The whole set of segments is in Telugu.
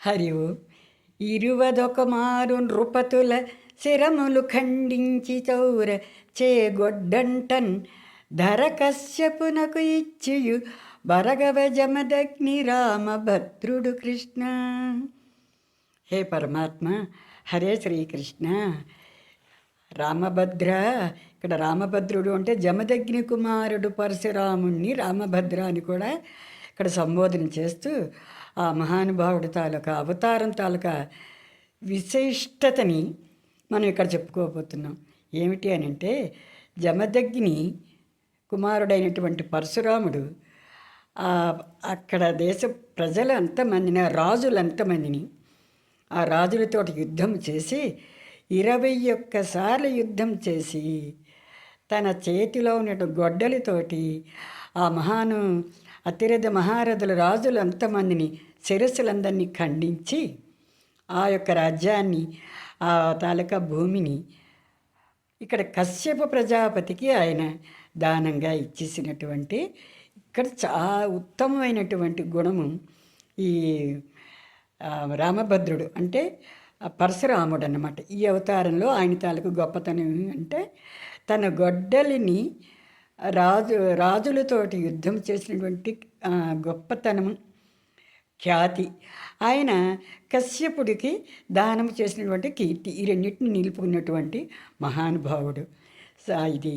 హరి ఓం. ఇరువదొక మారు నృపతుల శిరములు ఖండించి చౌర చేగొడ్డంటన్ ధర కశ్యపునకు ఇచ్చియు బరగవ జమదగ్ని రామభద్రుడు కృష్ణ. హే పరమాత్మ, హరే శ్రీకృష్ణ. రామభద్ర, ఇక్కడ రామభద్రుడు అంటే జమదగ్ని కుమారుడు పరశురాముణ్ణి రామభద్ర అని కూడా ఇక్కడ సంబోధన చేస్తూ ఆ మహానుభావుడి తాలూకా అవతారం తాలూకా విశిష్టతని మనం ఇక్కడ చెప్పుకోబోతున్నాం. ఏమిటి అని అంటే, జమదగ్ని కుమారుడైనటువంటి పరశురాముడు అక్కడ దేశ ప్రజలు అంతమందిని, రాజులు అంతమందిని, ఆ రాజులతోటి యుద్ధం చేసి 21 సార్లు యుద్ధం చేసి తన చేతిలో ఉన్న గొడ్డలితోటి ఆ అతిరథ మహారథుల రాజులు అంతమందిని శిరస్సులందరినీ ఖండించి ఆ యొక్క రాజ్యాన్ని, ఆ తాలూకా భూమిని ఇక్కడ కశ్యప ప్రజాపతికి ఆయన దానంగా ఇచ్చేసినటువంటి, ఇక్కడ చాలా ఉత్తమమైనటువంటి గుణము ఈ రామభద్రుడు అంటే పరశురాముడు అన్నమాట. ఈ అవతారంలో ఆయన తాలూకు గొప్పతనం అంటే తన గొడ్డలిని రాజులతోటి యుద్ధం చేసినటువంటి గొప్పతనము, ఖ్యాతి, ఆయన కశ్యపుడికి దానం చేసినటువంటి కీర్తి, ఈ రెండింటిని నిలుపుకున్నటువంటి మహానుభావుడు. ఇది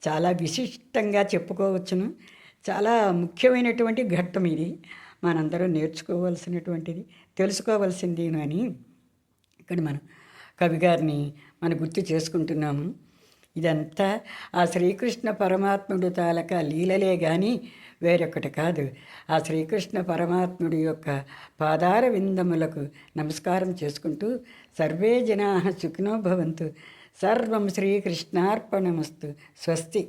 చాలా విశిష్టంగా చెప్పుకోవచ్చును. చాలా ముఖ్యమైనటువంటి ఘట్టం ఇది. మనందరం నేర్చుకోవాల్సినటువంటిది, తెలుసుకోవాల్సింది అని ఇక్కడ మనం కవిగారిని మనం గుర్తు చేసుకుంటున్నాము. ఇదంతా ఆ శ్రీకృష్ణ పరమాత్ముడు తాలూకా లీలలే కానీ వేరొకటి కాదు. ఆ శ్రీకృష్ణ పరమాత్ముడి యొక్క పాదార విందములకు నమస్కారం చేసుకుంటూ సర్వే జనా సుఖినో భవంతు. సర్వం శ్రీకృష్ణార్పణమస్తు. స్వస్తి.